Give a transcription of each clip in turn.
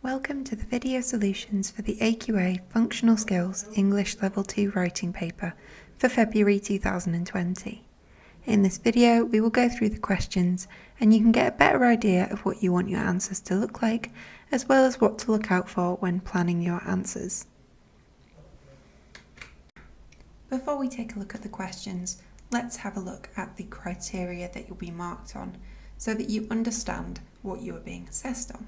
Welcome to the video solutions for the AQA Functional Skills English Level 2 writing paper for February 2020. In this video, we will go through the questions and you can get a better idea of what you want your answers to look like, as well as what to look out for when planning your answers. Before we take a look at the questions, let's have a look at the criteria that you'll be marked on so that you understand what you are being assessed on.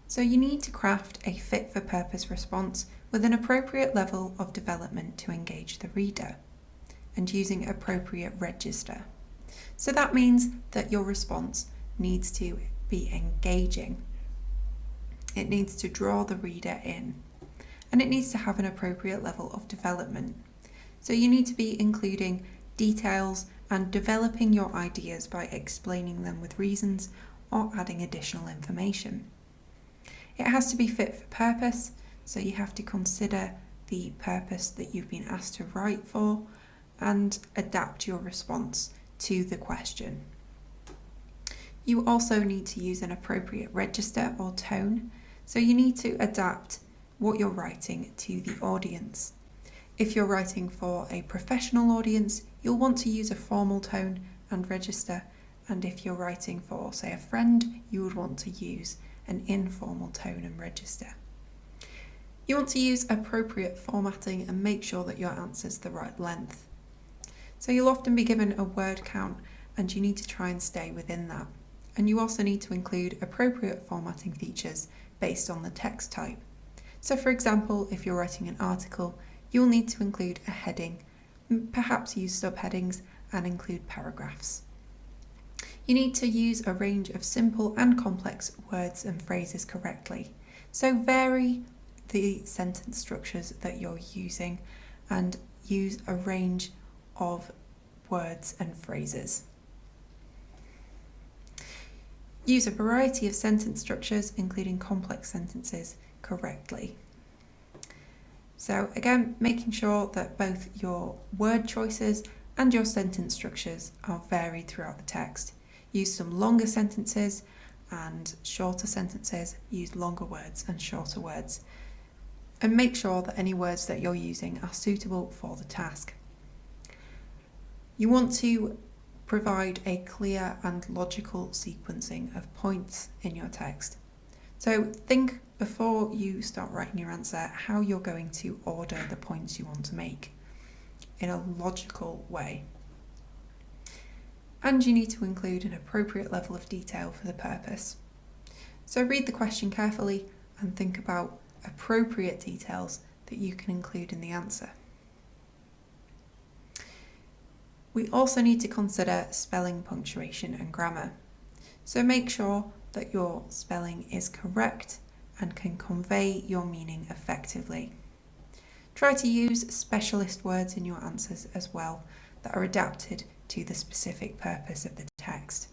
So you need to craft a fit-for-purpose response with an appropriate level of development to engage the reader and using appropriate register. So that means that your response needs to be engaging. It needs to draw the reader in, and it needs to have an appropriate level of development. So you need to be including details and developing your ideas by explaining them with reasons or adding additional information. It has to be fit for purpose, so you have to consider the purpose that you've been asked to write for and adapt your response to the question. You also need to use an appropriate register or tone, so you need to adapt what you're writing to the audience. If you're writing for a professional audience, you'll want to use a formal tone and register, and if you're writing for, say, a friend, you would want to use an informal tone and register. You want to use appropriate formatting and make sure that your answer's the right length. So you'll often be given a word count and you need to try and stay within that. And you also need to include appropriate formatting features based on the text type. So for example, if you're writing an article, you'll need to include a heading, perhaps use subheadings and include paragraphs. You need to use a range of simple and complex words and phrases correctly. So vary the sentence structures that you're using and use a range of words and phrases. Use a variety of sentence structures, including complex sentences, correctly. So again, making sure that both your word choices and your sentence structures are varied throughout the text. Use some longer sentences and shorter sentences. Use longer words and shorter words. And make sure that any words that you're using are suitable for the task. You want to provide a clear and logical sequencing of points in your text. So think before you start writing your answer how you're going to order the points you want to make in a logical way. And you need to include an appropriate level of detail for the purpose. So read the question carefully and think about appropriate details that you can include in the answer. We also need to consider spelling, punctuation and grammar. So make sure that your spelling is correct and can convey your meaning effectively. Try to use specialist words in your answers as well that are adapted to the specific purpose of the text.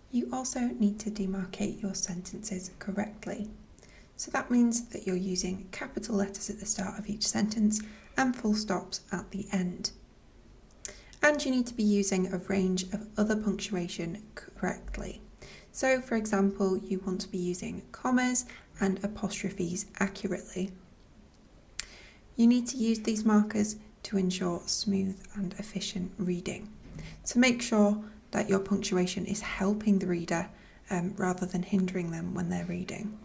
You also need to demarcate your sentences correctly. So that means that you're using capital letters at the start of each sentence and full stops at the end. And you need to be using a range of other punctuation correctly. So for example, you want to be using commas and apostrophes accurately. You need to use these markers to ensure smooth and efficient reading. So make sure that your punctuation is helping the reader rather than hindering them when they're reading.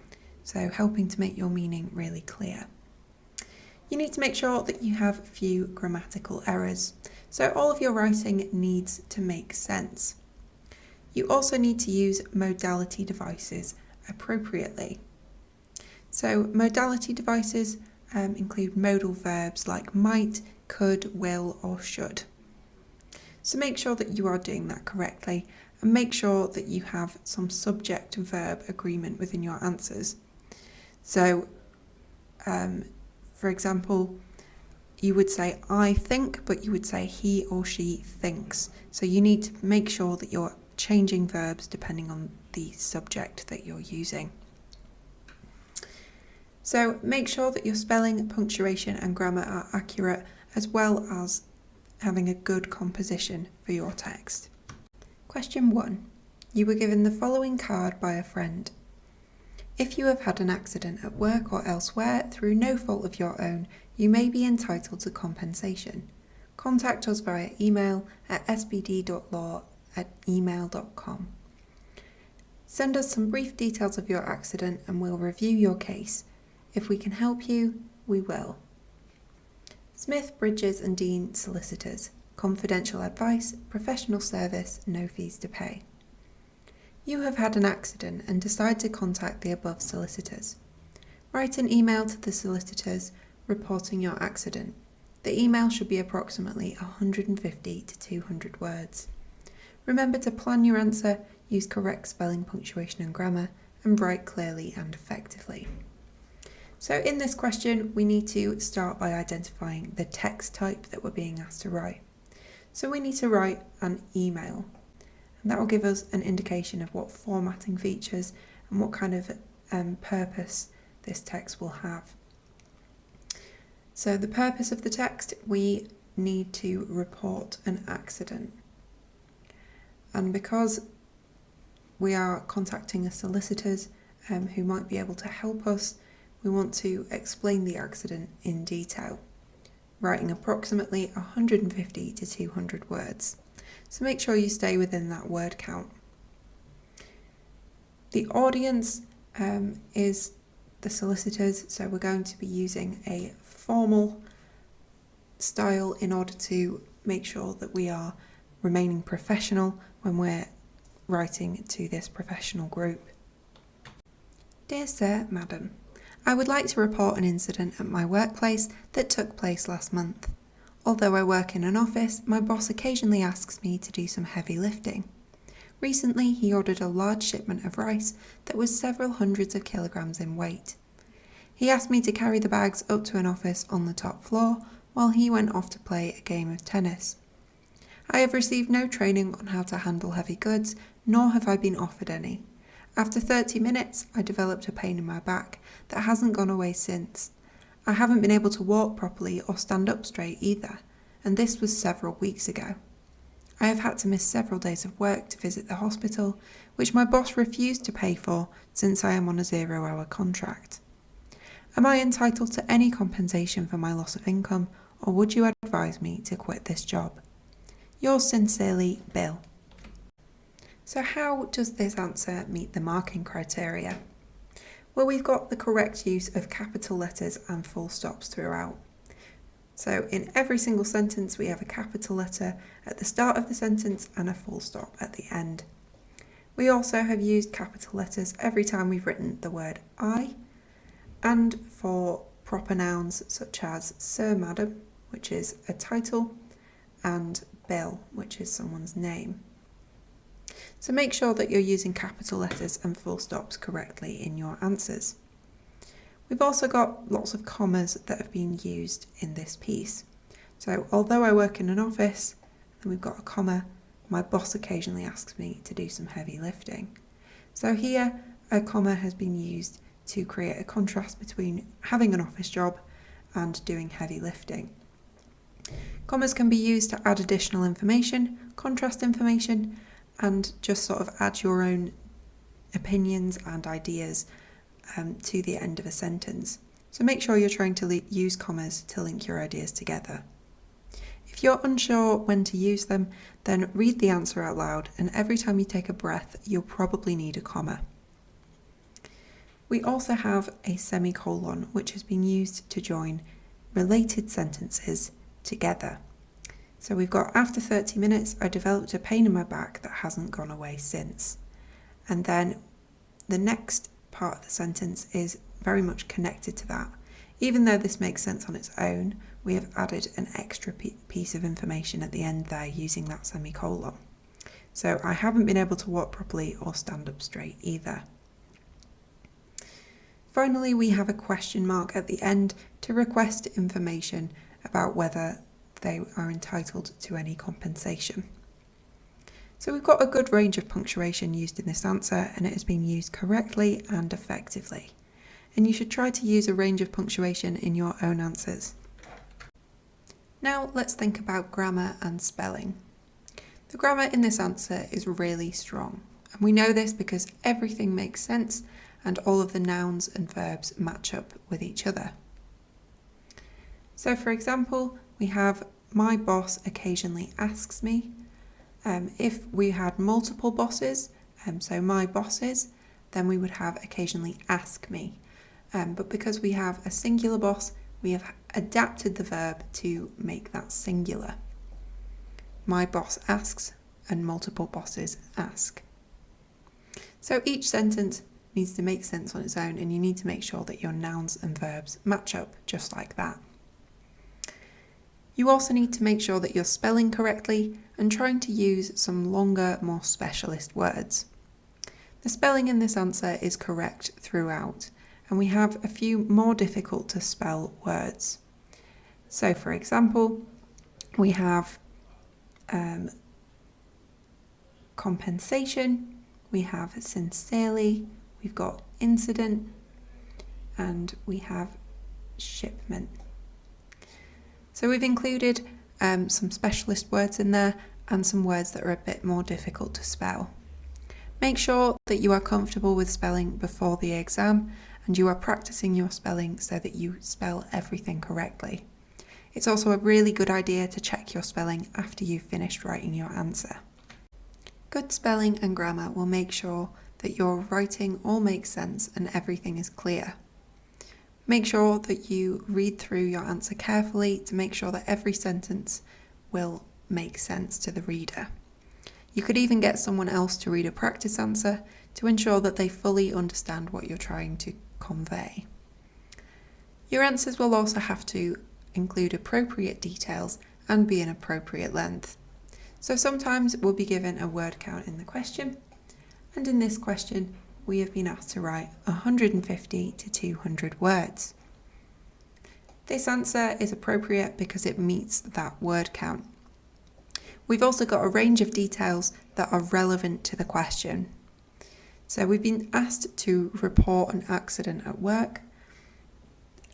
So helping to make your meaning really clear. You need to make sure that you have few grammatical errors. So all of your writing needs to make sense. You also need to use modality devices appropriately. So modality devices include modal verbs like might, could, will or should. So make sure that you are doing that correctly and make sure that you have some subject-verb agreement within your answers. So for example, you would say I think, but you would say he or she thinks. So you need to make sure that you're changing verbs depending on the subject that you're using. So make sure that your spelling, punctuation and grammar are accurate, as well as having a good composition for your text. Question 1. You were given the following card by a friend. If you have had an accident at work or elsewhere through no fault of your own, you may be entitled to compensation. Contact us via email at sbd.law@email.com. Send us some brief details of your accident and we'll review your case. If we can help you, we will. Smith, Bridges and Dean Solicitors. Confidential advice, professional service, no fees to pay. You have had an accident and decide to contact the above solicitors. Write an email to the solicitors reporting your accident. The email should be approximately 150 to 200 words. Remember to plan your answer, use correct spelling, punctuation and grammar, and write clearly and effectively. So in this question, we need to start by identifying the text type that we're being asked to write. So we need to write an email, and that will give us an indication of what formatting features and what kind of purpose this text will have. So the purpose of the text, we need to report an accident. And because we are contacting a solicitors who might be able to help us, we want to explain the accident in detail, writing approximately 150 to 200 words. So make sure you stay within that word count. The audience is the solicitors, so we're going to be using a formal style in order to make sure that we are remaining professional when we're writing to this professional group. Dear Sir, Madam, I would like to report an incident at my workplace that took place last month. Although I work in an office, my boss occasionally asks me to do some heavy lifting. Recently, he ordered a large shipment of rice that was several hundreds of kilograms in weight. He asked me to carry the bags up to an office on the top floor while he went off to play a game of tennis. I have received no training on how to handle heavy goods, nor have I been offered any. After 30 minutes, I developed a pain in my back that hasn't gone away since. I haven't been able to walk properly or stand up straight either, and this was several weeks ago. I have had to miss several days of work to visit the hospital, which my boss refused to pay for since I am on a 0-hour contract. Am I entitled to any compensation for my loss of income, or would you advise me to quit this job? Yours sincerely, Bill. So how does this answer meet the marking criteria? Well, we've got the correct use of capital letters and full stops throughout. So in every single sentence, we have a capital letter at the start of the sentence and a full stop at the end. We also have used capital letters every time we've written the word I, and for proper nouns such as Sir, Madam, which is a title, and Bill, which is someone's name. So make sure that you're using capital letters and full stops correctly in your answers. We've also got lots of commas that have been used in this piece. So although I work in an office, then we've got a comma, my boss occasionally asks me to do some heavy lifting. So here a comma has been used to create a contrast between having an office job and doing heavy lifting. Commas can be used to add additional information, contrast information, and just sort of add your own opinions and ideas to the end of a sentence. So make sure you're trying to use commas to link your ideas together. If you're unsure when to use them, then read the answer out loud, and every time you take a breath, you'll probably need a comma. We also have a semicolon, which has been used to join related sentences together. So we've got, after 30 minutes, I developed a pain in my back that hasn't gone away since. And then the next part of the sentence is very much connected to that. Even though this makes sense on its own, we have added an extra piece of information at the end there using that semicolon. So I haven't been able to walk properly or stand up straight either. Finally, we have a question mark at the end to request information about whether they are entitled to any compensation. So we've got a good range of punctuation used in this answer, and it has been used correctly and effectively. And you should try to use a range of punctuation in your own answers. Now let's think about grammar and spelling. The grammar in this answer is really strong, and we know this because everything makes sense and all of the nouns and verbs match up with each other. So for example, we have my boss occasionally asks me. If we had multiple bosses, so my bosses, then we would have occasionally ask me. But because we have a singular boss, we have adapted the verb to make that singular. My boss asks and multiple bosses ask. So each sentence needs to make sense on its own, and you need to make sure that your nouns and verbs match up just like that. You also need to make sure that you're spelling correctly and trying to use some longer, more specialist words. The spelling in this answer is correct throughout, and we have a few more difficult to spell words. So for example, we have compensation, we have sincerely, we've got incident, and we have shipment. So we've included some specialist words in there and some words that are a bit more difficult to spell. Make sure that you are comfortable with spelling before the exam and you are practicing your spelling so that you spell everything correctly. It's also a really good idea to check your spelling after you've finished writing your answer. Good spelling and grammar will make sure that your writing all makes sense and everything is clear. Make sure that you read through your answer carefully to make sure that every sentence will make sense to the reader. You could even get someone else to read a practice answer to ensure that they fully understand what you're trying to convey. Your answers will also have to include appropriate details and be an appropriate length. So sometimes we'll be given a word count in the question, and in this question we have been asked to write 150 to 200 words. This answer is appropriate because it meets that word count. We've also got a range of details that are relevant to the question. So we've been asked to report an accident at work,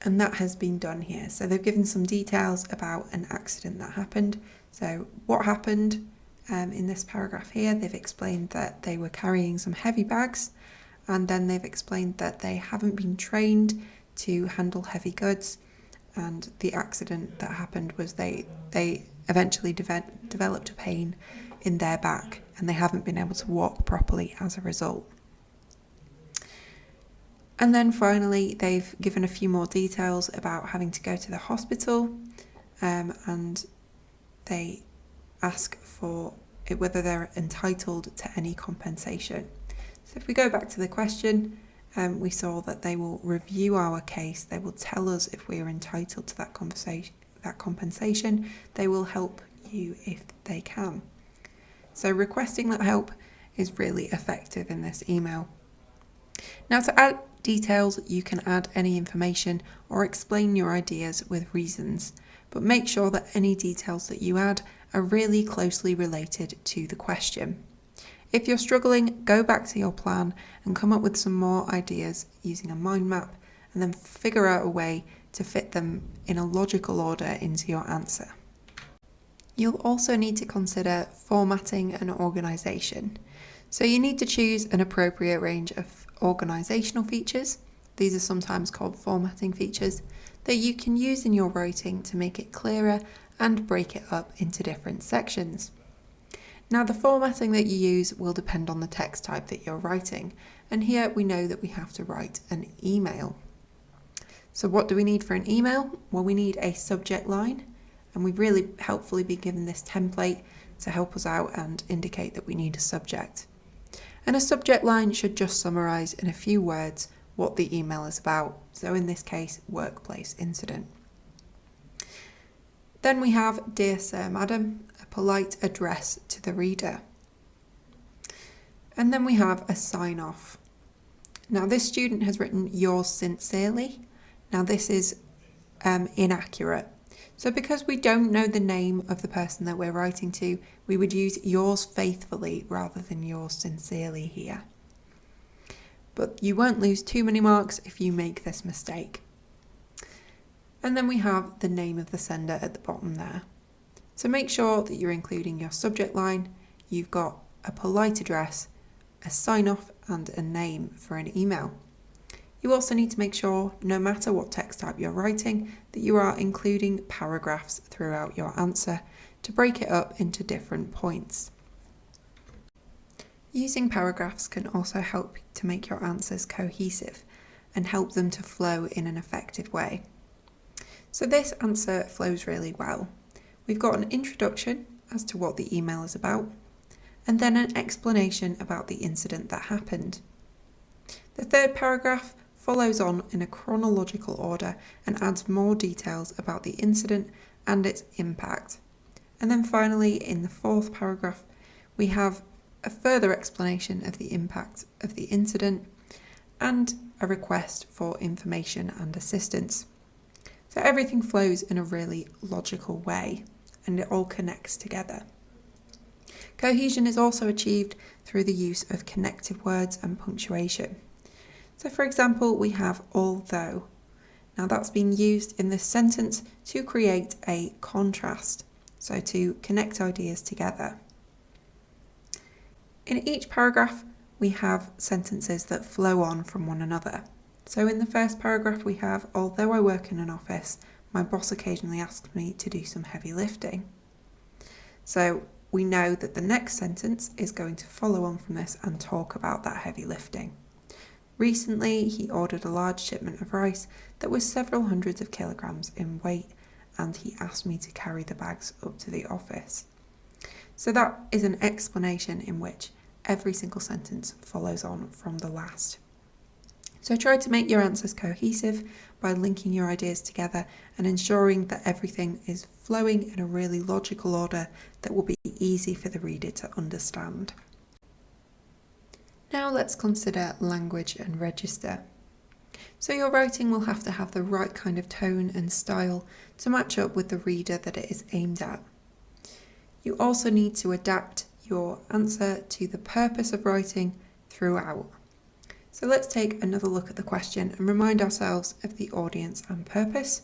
and that has been done here. So they've given some details about an accident that happened. So what happened in this paragraph here, they've explained that they were carrying some heavy bags, and then they've explained that they haven't been trained to handle heavy goods, and the accident that happened was they eventually developed a pain in their back and they haven't been able to walk properly as a result. And then finally they've given a few more details about having to go to the hospital, and they ask for whether they're entitled to any compensation. So if we go back to the question, we saw that they will review our case, they will tell us if we are entitled to that compensation, they will help you if they can. So requesting that help is really effective in this email. Now to add details, you can add any information or explain your ideas with reasons, but make sure that any details that you add are really closely related to the question. If you're struggling, go back to your plan and come up with some more ideas using a mind map, and then figure out a way to fit them in a logical order into your answer. You'll also need to consider formatting and organisation. So you need to choose an appropriate range of organisational features. These are sometimes called formatting features that you can use in your writing to make it clearer and break it up into different sections. Now the formatting that you use will depend on the text type that you're writing, and here we know that we have to write an email. So what do we need for an email? Well, we need a subject line, and we've really helpfully been given this template to help us out and indicate that we need a subject. And a subject line should just summarise in a few words what the email is about. So in this case, workplace incident. Then we have Dear Sir, Madam, a polite address to the reader. And then we have a sign off. Now this student has written yours sincerely. Now this is inaccurate. So because we don't know the name of the person that we're writing to, we would use yours faithfully rather than yours sincerely here. But you won't lose too many marks if you make this mistake. And then we have the name of the sender at the bottom there. So make sure that you're including your subject line, you've got a polite address, a sign off and a name for an email. You also need to make sure, no matter what text type you're writing, that you are including paragraphs throughout your answer to break it up into different points. Using paragraphs can also help to make your answers cohesive and help them to flow in an effective way. So this answer flows really well. We've got an introduction as to what the email is about, and then an explanation about the incident that happened. The third paragraph follows on in a chronological order and adds more details about the incident and its impact. And then finally, in the fourth paragraph, we have a further explanation of the impact of the incident and a request for information and assistance. So everything flows in a really logical way and it all connects together. Cohesion is also achieved through the use of connective words and punctuation. So for example, we have although. Now that's been used in this sentence to create a contrast, so to connect ideas together. In each paragraph, we have sentences that flow on from one another. So in the first paragraph, we have, although I work in an office, my boss occasionally asks me to do some heavy lifting. So we know that the next sentence is going to follow on from this and talk about that heavy lifting. Recently, he ordered a large shipment of rice that was several hundreds of kilograms in weight, and he asked me to carry the bags up to the office. So that is an explanation in which every single sentence follows on from the last. So try to make your answers cohesive by linking your ideas together and ensuring that everything is flowing in a really logical order that will be easy for the reader to understand. Now let's consider language and register. So your writing will have to have the right kind of tone and style to match up with the reader that it is aimed at. You also need to adapt your answer to the purpose of writing throughout. So let's take another look at the question and remind ourselves of the audience and purpose.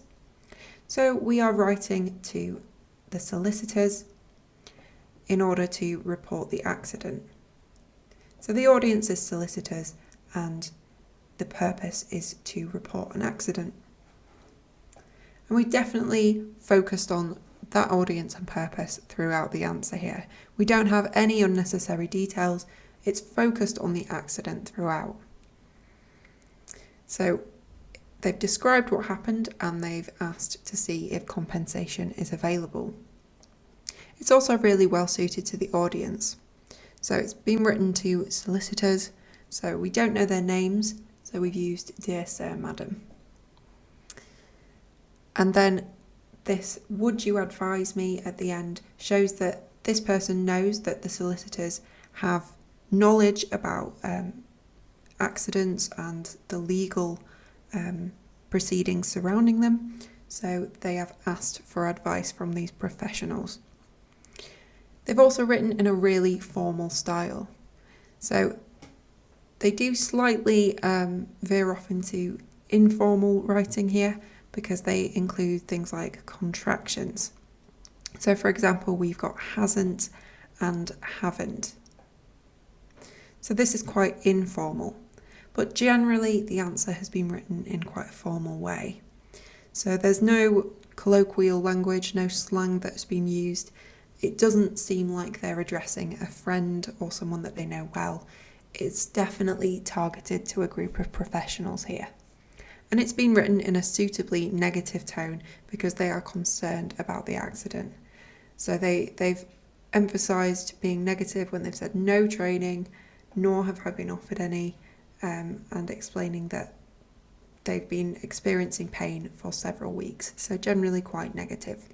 So we are writing to the solicitors in order to report the accident. So the audience is solicitors and the purpose is to report an accident. And we definitely focused on that audience and purpose throughout the answer here. We don't have any unnecessary details. It's focused on the accident throughout. So they've described what happened and they've asked to see if compensation is available. It's also really well suited to the audience. So it's been written to solicitors, so we don't know their names, so we've used Dear Sir, Madam. And then this would you advise me at the end shows that this person knows that the solicitors have knowledge about accidents and the legal proceedings surrounding them. So they have asked for advice from these professionals. They've also written in a really formal style. So they do slightly veer off into informal writing here because they include things like contractions. So for example, we've got hasn't and haven't. So this is quite informal, but generally the answer has been written in quite a formal way. So there's no colloquial language, no slang that's been used. It doesn't seem like they're addressing a friend or someone that they know well. It's definitely targeted to a group of professionals here. And it's been written in a suitably negative tone because they are concerned about the accident. So they've emphasised being negative when they've said no training, nor have I been offered any, and explaining that they've been experiencing pain for several weeks. So generally quite negative.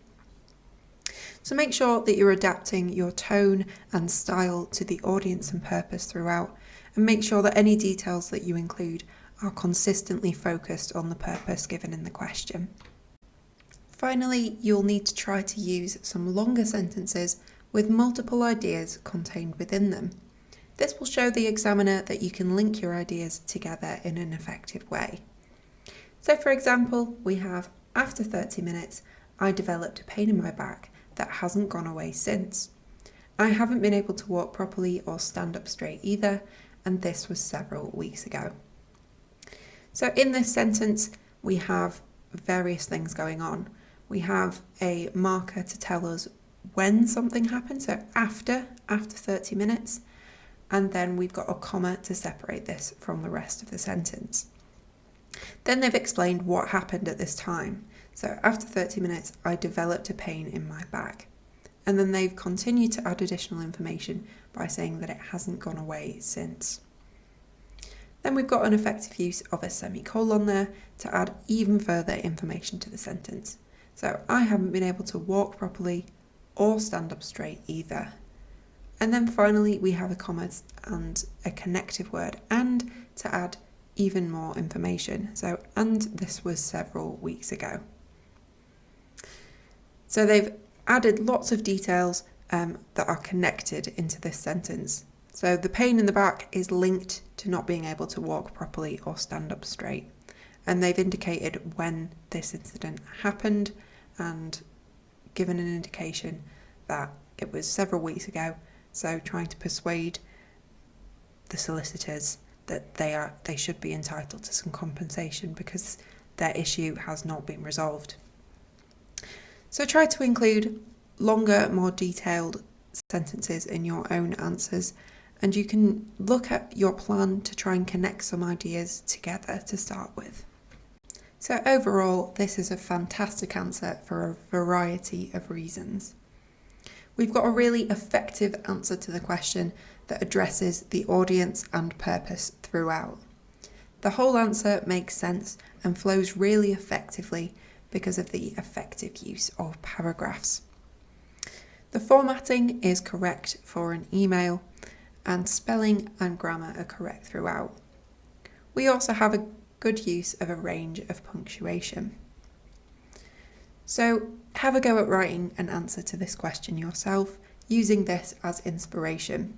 So make sure that you're adapting your tone and style to the audience and purpose throughout, and make sure that any details that you include are consistently focused on the purpose given in the question. Finally, you'll need to try to use some longer sentences with multiple ideas contained within them. This will show the examiner that you can link your ideas together in an effective way. So for example, we have, after 30 minutes, I developed a pain in my back that hasn't gone away since. I haven't been able to walk properly or stand up straight either, and this was several weeks ago. So in this sentence, we have various things going on. We have a marker to tell us when something happened, so after 30 minutes, and then we've got a comma to separate this from the rest of the sentence. Then they've explained what happened at this time. So after 30 minutes, I developed a pain in my back. And then they've continued to add additional information by saying that it hasn't gone away since. Then we've got an effective use of a semicolon there to add even further information to the sentence. So I haven't been able to walk properly or stand up straight either. And then finally we have a comma and a connective word and to add even more information. So, and this was several weeks ago. So they've added lots of details that are connected into this sentence. So the pain in the back is linked to not being able to walk properly or stand up straight. And they've indicated when this incident happened and given an indication that it was several weeks ago. So trying to persuade the solicitors that they should be entitled to some compensation because their issue has not been resolved. So try to include longer, more detailed sentences in your own answers, and you can look at your plan to try and connect some ideas together to start with. So overall, this is a fantastic answer for a variety of reasons. We've got a really effective answer to the question that addresses the audience and purpose throughout. The whole answer makes sense and flows really effectively because of the effective use of paragraphs. The formatting is correct for an email, and spelling and grammar are correct throughout. We also have a good use of a range of punctuation. So have a go at writing an answer to this question yourself, using this as inspiration.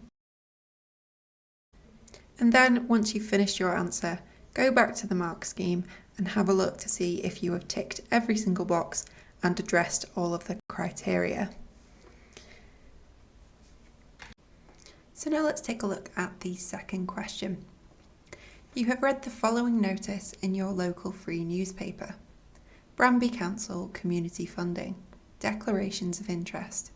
And then once you've finished your answer, go back to the mark scheme and have a look to see if you have ticked every single box and addressed all of the criteria. So now let's take a look at the second question. You have read the following notice in your local free newspaper. Branby Council Community Funding. Declarations of Interest.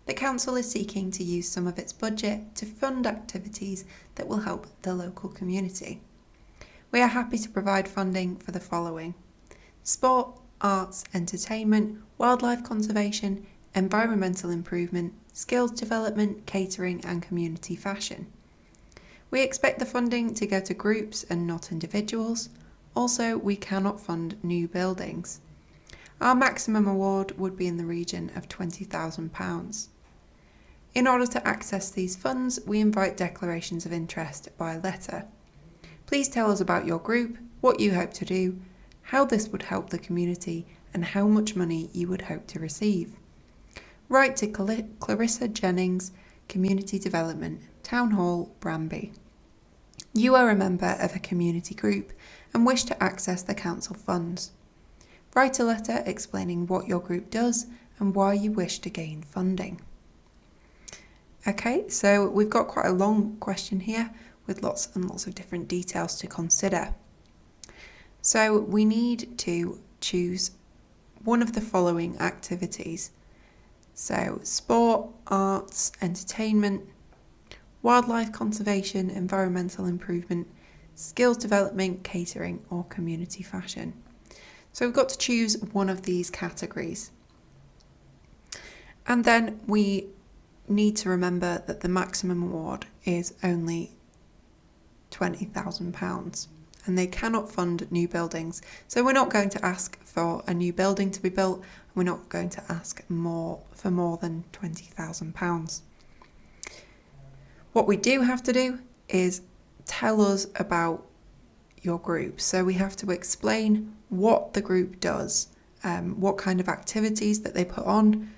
The council is seeking to use some of its budget to fund activities that will help the local community. We are happy to provide funding for the following: sport, arts, entertainment, wildlife conservation, environmental improvement, skills development, catering and community fashion. We expect the funding to go to groups and not individuals. Also, we cannot fund new buildings. Our maximum award would be in the region of £20,000. In order to access these funds, we invite declarations of interest by letter. Please tell us about your group, what you hope to do, how this would help the community, and how much money you would hope to receive. Write to Clarissa Jennings, Community Development, Town Hall, Branby. You are a member of a community group and wish to access the council funds. Write a letter explaining what your group does and why you wish to gain funding. Okay, so we've got quite a long question here with lots and lots of different details to consider. So we need to choose one of the following activities. So sport, arts, entertainment, wildlife conservation, environmental improvement, skills development, catering or community fashion. So we've got to choose one of these categories. And then we need to remember that the maximum award is only £20,000 and they cannot fund new buildings. So we're not going to ask for a new building to be built. We're not going to ask for more than £20,000. What we do have to do is tell us about your group. So we have to explain what the group does, what kind of activities that they put on,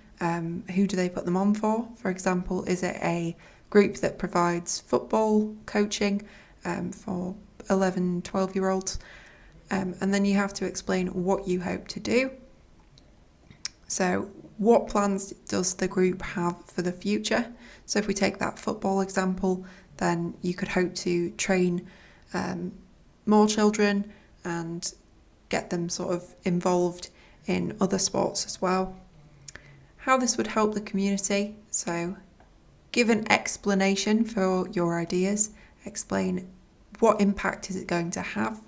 who do they put them on for? For example, is it a group that provides football coaching for 11, 12-year-olds? And then you have to explain what you hope to do. So what plans does the group have for the future? So if we take that football example, then you could hope to train more children and get them sort of involved in other sports as well. How this would help the community, so give an explanation for your ideas, explain what impact is it going to have,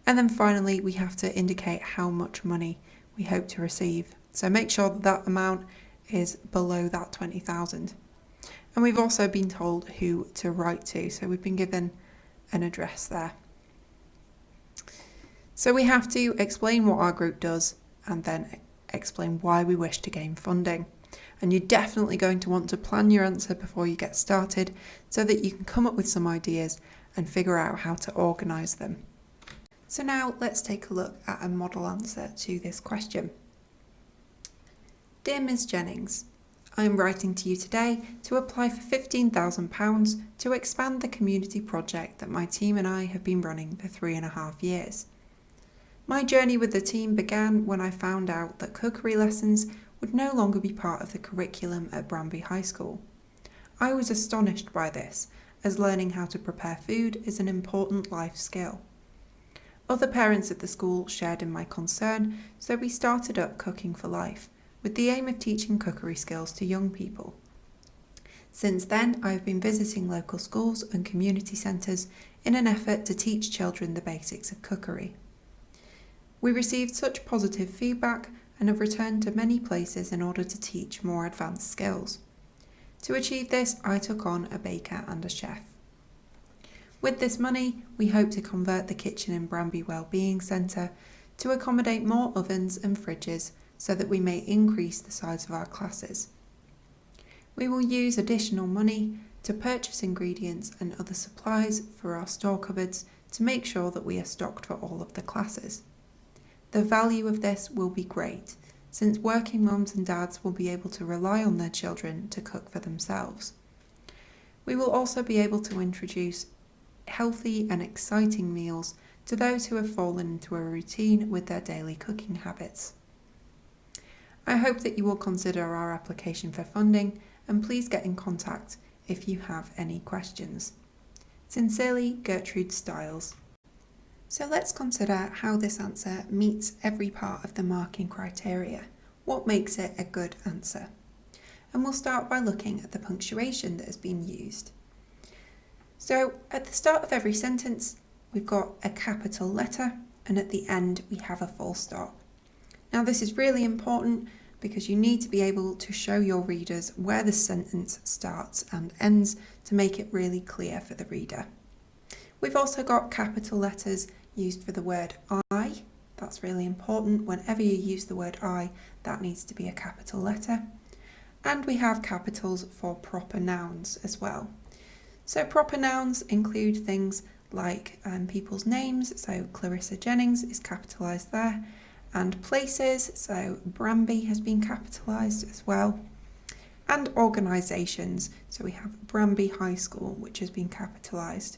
and then finally we have to indicate how much money we hope to receive. So make sure that that amount is below that 20,000. And we've also been told who to write to, so we've been given an address there. So we have to explain what our group does and then explain why we wish to gain funding. And you're definitely going to want to plan your answer before you get started so that you can come up with some ideas and figure out how to organise them. So now let's take a look at a model answer to this question. Dear Ms Jennings, I am writing to you today to apply for £15,000 to expand the community project that my team and I have been running for 3.5 years. My journey with the team began when I found out that cookery lessons would no longer be part of the curriculum at Branby High School. I was astonished by this, as learning how to prepare food is an important life skill. Other parents at the school shared in my concern, so we started up Cooking for Life, with the aim of teaching cookery skills to young people. Since then, I have been visiting local schools and community centres in an effort to teach children the basics of cookery. We received such positive feedback and have returned to many places in order to teach more advanced skills. To achieve this, I took on a baker and a chef. With this money, we hope to convert the kitchen in Branby Wellbeing Centre to accommodate more ovens and fridges so that we may increase the size of our classes. We will use additional money to purchase ingredients and other supplies for our store cupboards to make sure that we are stocked for all of the classes. The value of this will be great, since working mums and dads will be able to rely on their children to cook for themselves. We will also be able to introduce healthy and exciting meals to those who have fallen into a routine with their daily cooking habits. I hope that you will consider our application for funding and please get in contact if you have any questions. Sincerely, Gertrude Stiles. So let's consider how this answer meets every part of the marking criteria. What makes it a good answer? And we'll start by looking at the punctuation that has been used. So at the start of every sentence, we've got a capital letter, and at the end we have a full stop. Now this is really important because you need to be able to show your readers where the sentence starts and ends to make it really clear for the reader. We've also got capital letters used for the word I. That's really important. Whenever you use the word I, that needs to be a capital letter. And we have capitals for proper nouns as well. So proper nouns include things like people's names, so Clarissa Jennings is capitalised there, and places, so Branby has been capitalised as well, and organisations, so we have Branby High School, which has been capitalised.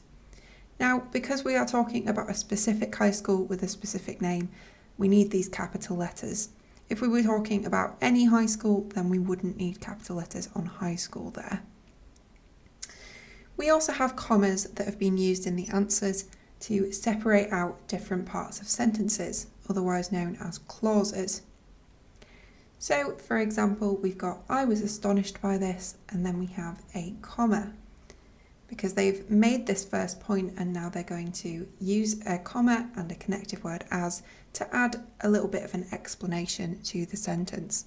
Now, because we are talking about a specific high school with a specific name, we need these capital letters. If we were talking about any high school, then we wouldn't need capital letters on high school there. We also have commas that have been used in the answers to separate out different parts of sentences, otherwise known as clauses. So, for example, we've got I was astonished by this, and then we have a comma, because they've made this first point and now they're going to use a comma and a connective word as to add a little bit of an explanation to the sentence.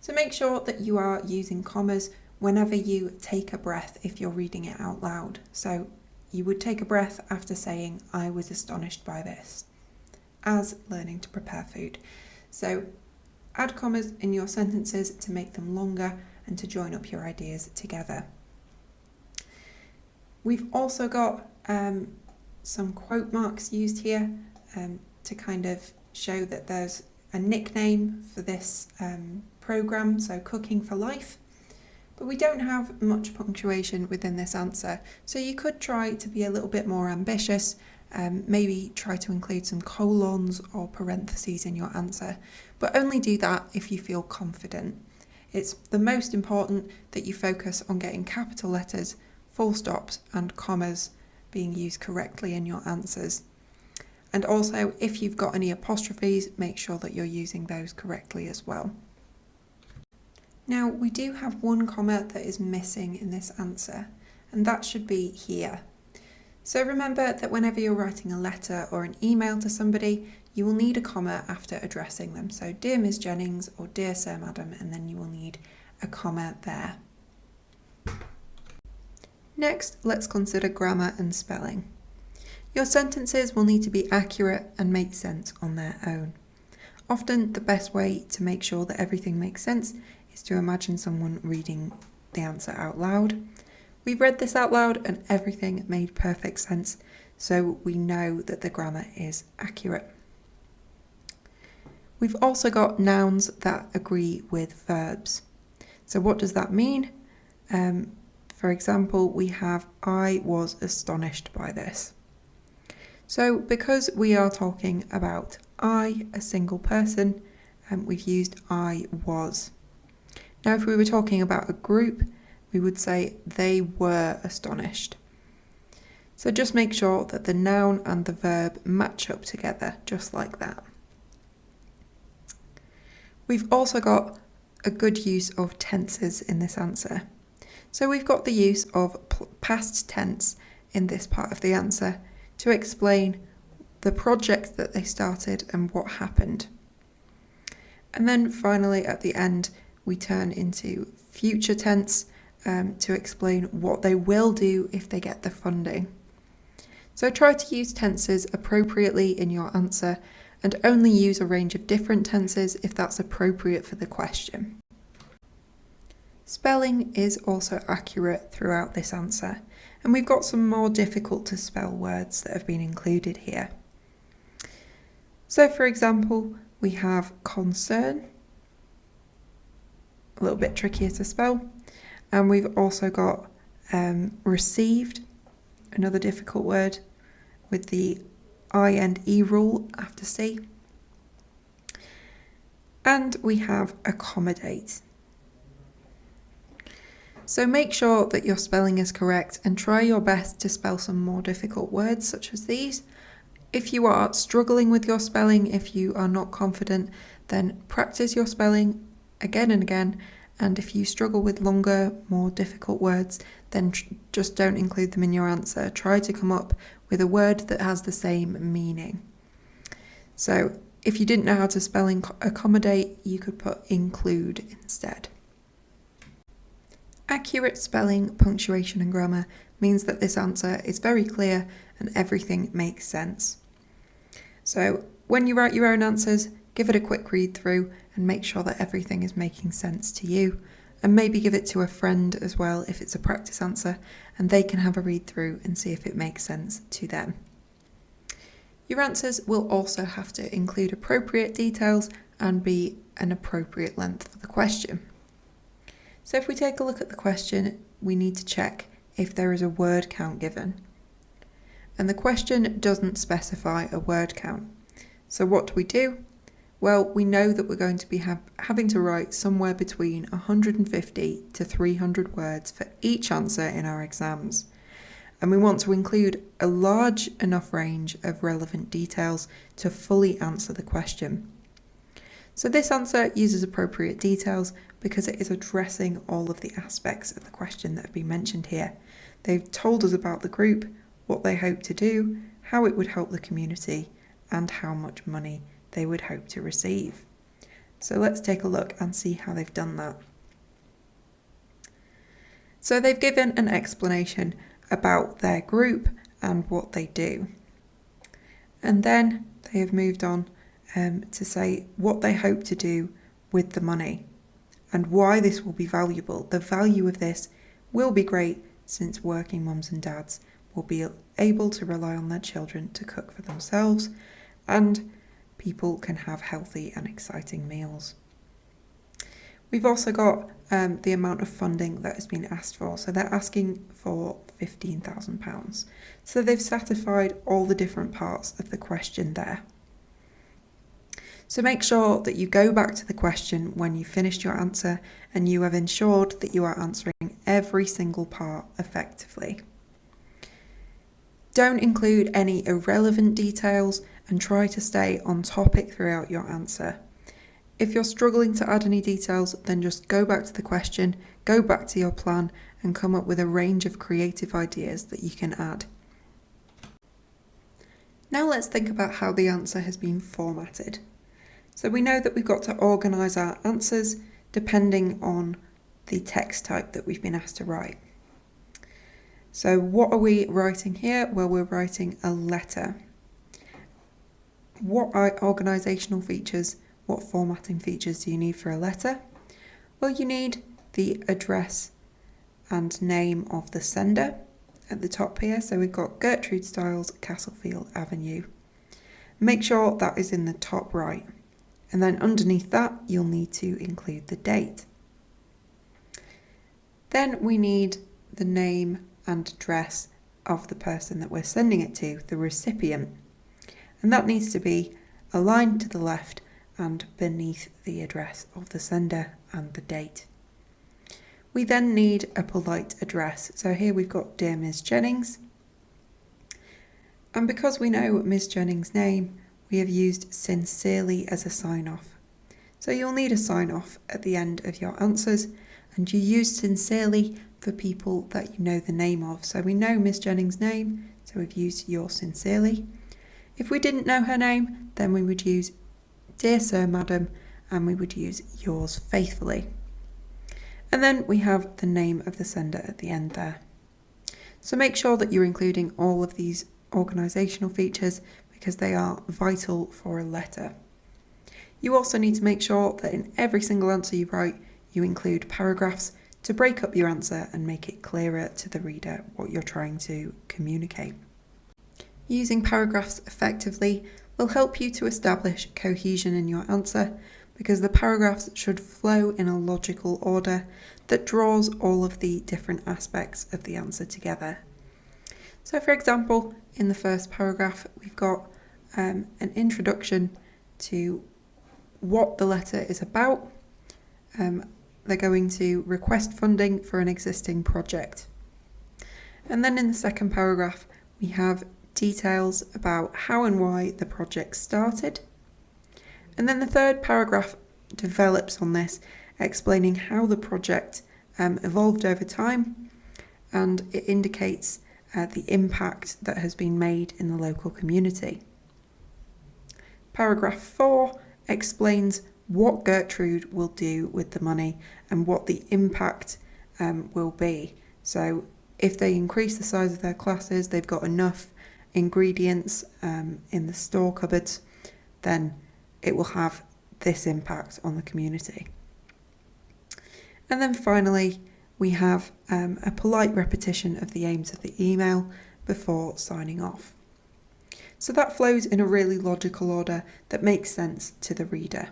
So make sure that you are using commas whenever you take a breath if you're reading it out loud. So you would take a breath after saying I was astonished by this, as learning to prepare food. So add commas in your sentences to make them longer and to join up your ideas together. We've also got some quote marks used here to kind of show that there's a nickname for this programme, so Cooking for Life. But we don't have much punctuation within this answer, so you could try to be a little bit more ambitious, maybe try to include some colons or parentheses in your answer, but only do that if you feel confident. It's the most important that you focus on getting capital letters, full stops and commas being used correctly in your answers. And also, if you've got any apostrophes, make sure that you're using those correctly as well. Now, we do have one comma that is missing in this answer, and that should be here. So remember that whenever you're writing a letter or an email to somebody, you will need a comma after addressing them. So Dear Ms. Jennings or Dear Sir Madam, and then you will need a comma there. Next, let's consider grammar and spelling. Your sentences will need to be accurate and make sense on their own. Often the best way to make sure that everything makes sense is to imagine someone reading the answer out loud. We've read this out loud and everything made perfect sense, so we know that the grammar is accurate. We've also got nouns that agree with verbs. So what does that mean? For example, we have I was astonished by this. So because we are talking about I, a single person, we've used I was. Now if we were talking about a group, we would say they were astonished. So just make sure that the noun and the verb match up together, just like that. We've also got a good use of tenses in this answer. So we've got the use of past tense in this part of the answer to explain the project that they started and what happened. And then finally at the end we turn into future tense to explain what they will do if they get the funding. So try to use tenses appropriately in your answer and only use a range of different tenses if that's appropriate for the question. Spelling is also accurate throughout this answer, and we've got some more difficult to spell words that have been included here. So for example, we have concern, a little bit trickier to spell, and we've also got received, another difficult word with the I and E rule after C. And we have accommodate. So make sure that your spelling is correct and try your best to spell some more difficult words such as these. If you are struggling with your spelling, if you are not confident, then practice your spelling again and again. And if you struggle with longer, more difficult words, then just don't include them in your answer. Try to come up with a word that has the same meaning. So if you didn't know how to spell accommodate, you could put include instead. Accurate spelling, punctuation and grammar means that this answer is very clear and everything makes sense. So when you write your own answers, give it a quick read through and make sure that everything is making sense to you, and maybe give it to a friend as well if it's a practice answer, and they can have a read through and see if it makes sense to them. Your answers will also have to include appropriate details and be an appropriate length for the question. So if we take a look at the question, we need to check if there is a word count given. And the question doesn't specify a word count. So what do we do? Well, we know that we're going to be having to write somewhere between 150 to 300 words for each answer in our exams. And we want to include a large enough range of relevant details to fully answer the question. So this answer uses appropriate details because it is addressing all of the aspects of the question that have been mentioned here. They've told us about the group, what they hope to do, how it would help the community, and how much money they would hope to receive. So let's take a look and see how they've done that. So they've given an explanation about their group and what they do. And then they have moved on to say what they hope to do with the money and why this will be valuable. The value of this will be great since working mums and dads will be able to rely on their children to cook for themselves, and people can have healthy and exciting meals. We've also got the amount of funding that has been asked for. So they're asking for £15,000. So they've satisfied all the different parts of the question there. So make sure that you go back to the question when you've finished your answer and you have ensured that you are answering every single part effectively. Don't include any irrelevant details and try to stay on topic throughout your answer. If you're struggling to add any details, then just go back to the question, go back to your plan, and come up with a range of creative ideas that you can add. Now let's think about how the answer has been formatted. So we know that we've got to organise our answers depending on the text type that we've been asked to write. So what are we writing here? Well, we're writing a letter. What organisational features, what formatting features do you need for a letter? Well, you need the address and name of the sender at the top here. So we've got Gertrude Stiles, Castlefield Avenue. Make sure that is in the top right. And then underneath that, you'll need to include the date. Then we need the name and address of the person that we're sending it to, the recipient. And that needs to be aligned to the left and beneath the address of the sender and the date. We then need a polite address. So here we've got Dear Ms. Jennings. And because we know Ms. Jennings' name, we have used sincerely as a sign-off. So you'll need a sign-off at the end of your answers, and you use sincerely for people that you know the name of. So we know Ms. Jennings' name, so we've used yours sincerely. If we didn't know her name, then we would use Dear Sir, Madam, and we would use yours faithfully. And then we have the name of the sender at the end there. So make sure that you're including all of these organisational features because they are vital for a letter. You also need to make sure that in every single answer you write, you include paragraphs to break up your answer and make it clearer to the reader what you're trying to communicate. Using paragraphs effectively will help you to establish cohesion in your answer because the paragraphs should flow in a logical order that draws all of the different aspects of the answer together. So for example, in the first paragraph, we've got an introduction to what the letter is about. They're going to request funding for an existing project. And then in the second paragraph, we have details about how and why the project started. And then the third paragraph develops on this, explaining how the project evolved over time, and it indicates the impact that has been made in the local community. Paragraph 4 explains what Gertrude will do with the money and what the impact will be. So if they increase the size of their classes, they've got enough ingredients in the store cupboards, then it will have this impact on the community. And then finally, we have a polite repetition of the aims of the email before signing off. So that flows in a really logical order that makes sense to the reader.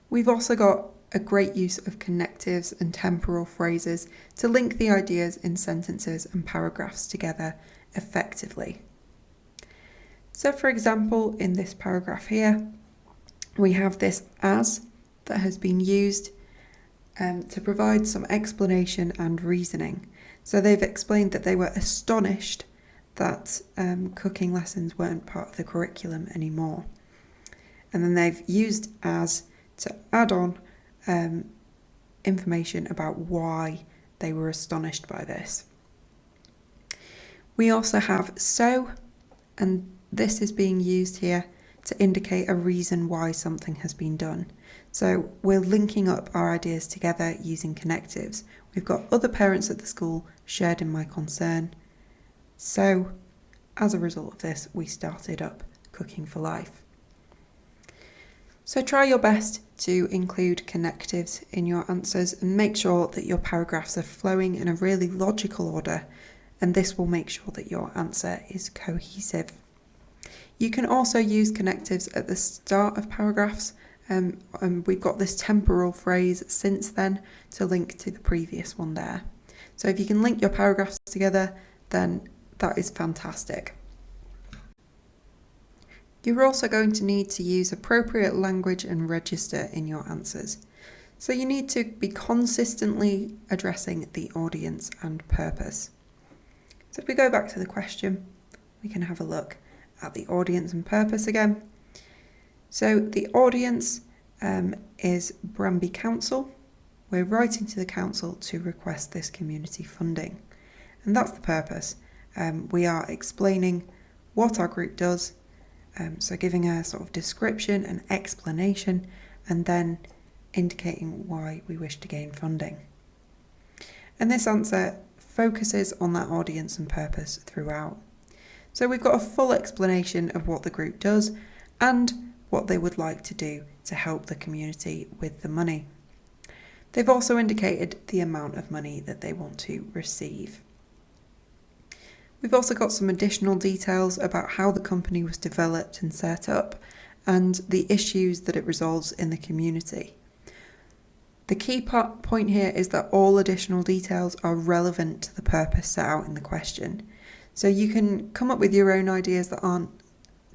We've also got a great use of connectives and temporal phrases to link the ideas in sentences and paragraphs together effectively. So for example, in this paragraph here, we have this as that has been used to provide some explanation and reasoning. So they've explained that they were astonished that cooking lessons weren't part of the curriculum anymore. And then they've used as to add on information about why they were astonished by this. We also have so, and this is being used here to indicate a reason why something has been done. So we're linking up our ideas together using connectives. We've got other parents at the school shared in my concern. So as a result of this, we started up Cooking for Life. So try your best to include connectives in your answers and make sure that your paragraphs are flowing in a really logical order, and this will make sure that your answer is cohesive. You can also use connectives at the start of paragraphs, and we've got this temporal phrase since then to link to the previous one there. So if you can link your paragraphs together, then that is fantastic. You're also going to need to use appropriate language and register in your answers. So you need to be consistently addressing the audience and purpose. So if we go back to the question, we can have a look at the audience and purpose again. So the audience is Branby Council. We're writing to the council to request this community funding. And that's the purpose. We are explaining what our group does, so giving a sort of description and explanation, and then indicating why we wish to gain funding. And this answer focuses on that audience and purpose throughout. So we've got a full explanation of what the group does and what they would like to do to help the community with the money. They've also indicated the amount of money that they want to receive. We've also got some additional details about how the company was developed and set up and the issues that it resolves in the community. The key point here is that all additional details are relevant to the purpose set out in the question. So you can come up with your own ideas that aren't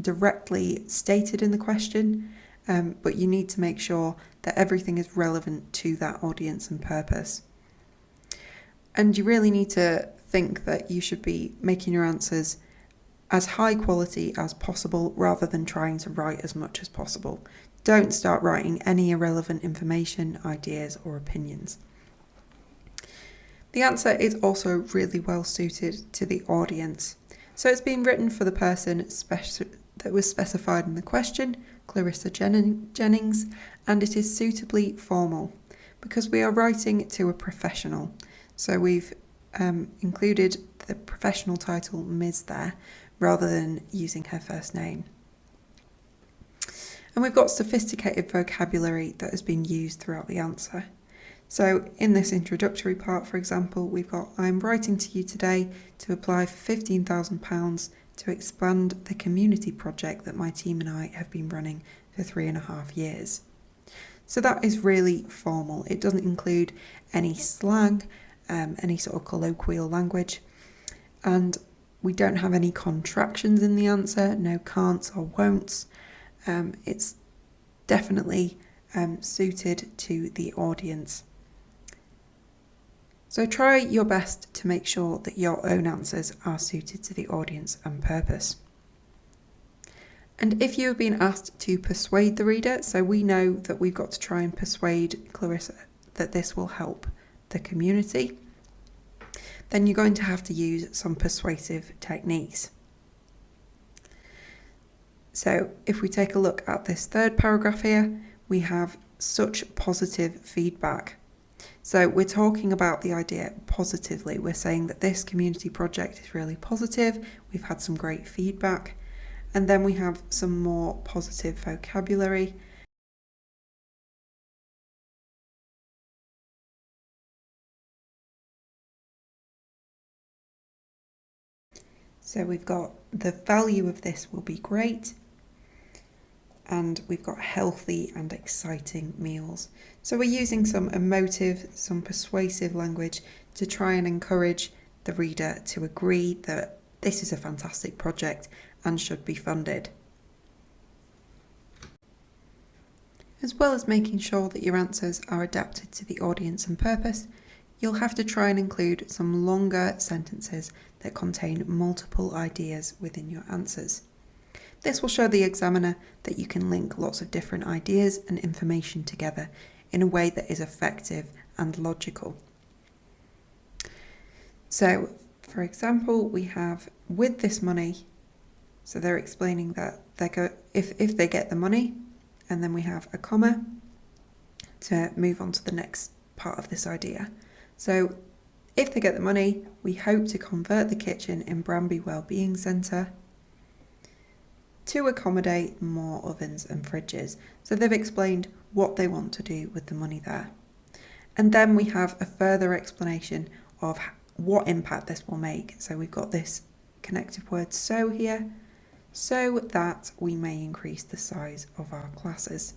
directly stated in the question, but you need to make sure that everything is relevant to that audience and purpose. And you really need to think that you should be making your answers as high quality as possible rather than trying to write as much as possible. Don't start writing any irrelevant information, ideas or opinions. The answer is also really well suited to the audience. So it's been written for the person that was specified in the question, Clarissa Jennings, and it is suitably formal because we are writing to a professional. So we've included the professional title Ms. there rather than using her first name. And we've got sophisticated vocabulary that has been used throughout the answer. So in this introductory part, for example, we've got, I'm writing to you today to apply for £15,000 to expand the community project that my team and I have been running for 3.5 years. So that is really formal. It doesn't include any slang, any sort of colloquial language, and we don't have any contractions in the answer, no can'ts or won'ts. It's definitely suited to the audience. So try your best to make sure that your own answers are suited to the audience and purpose. And if you have been asked to persuade the reader, so we know that we've got to try and persuade Clarissa that this will help the community, then you're going to have to use some persuasive techniques. So if we take a look at this third paragraph here, we have such positive feedback. So we're talking about the idea positively. We're saying that this community project is really positive. We've had some great feedback. And then we have some more positive vocabulary. So we've got the value of this will be great. And we've got healthy and exciting meals. So we're using some emotive, some persuasive language to try and encourage the reader to agree that this is a fantastic project and should be funded. As well as making sure that your answers are adapted to the audience and purpose, you'll have to try and include some longer sentences that contain multiple ideas within your answers. This will show the examiner that you can link lots of different ideas and information together in a way that is effective and logical. So, for example, we have with this money, so they're explaining that if they get the money, and then we have a comma to move on to the next part of this idea. So, if they get the money, we hope to convert the kitchen in Branby Wellbeing Centre to accommodate more ovens and fridges. So they've explained what they want to do with the money there. And then we have a further explanation of what impact this will make. So we've got this connective word so here, so that we may increase the size of our classes.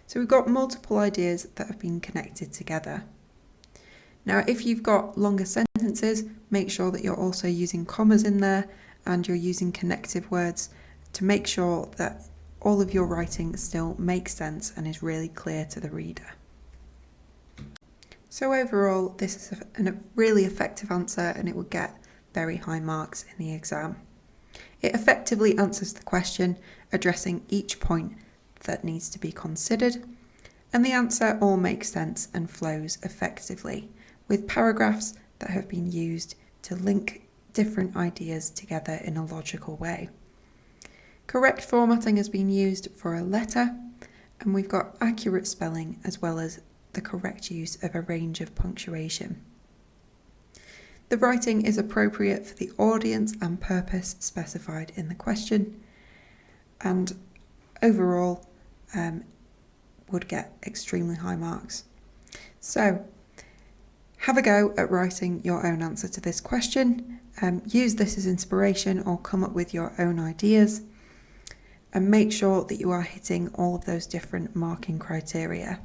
So we've got multiple ideas that have been connected together. Now, if you've got longer sentences, make sure that you're also using commas in there and you're using connective words to make sure that all of your writing still makes sense and is really clear to the reader. So overall, this is a really effective answer and it will get very high marks in the exam. It effectively answers the question, addressing each point that needs to be considered, and the answer all makes sense and flows effectively, with paragraphs that have been used to link different ideas together in a logical way. Correct formatting has been used for a letter, and we've got accurate spelling as well as the correct use of a range of punctuation. The writing is appropriate for the audience and purpose specified in the question, and overall would get extremely high marks. So have a go at writing your own answer to this question. Use this as inspiration or come up with your own ideas, and make sure that you are hitting all of those different marking criteria.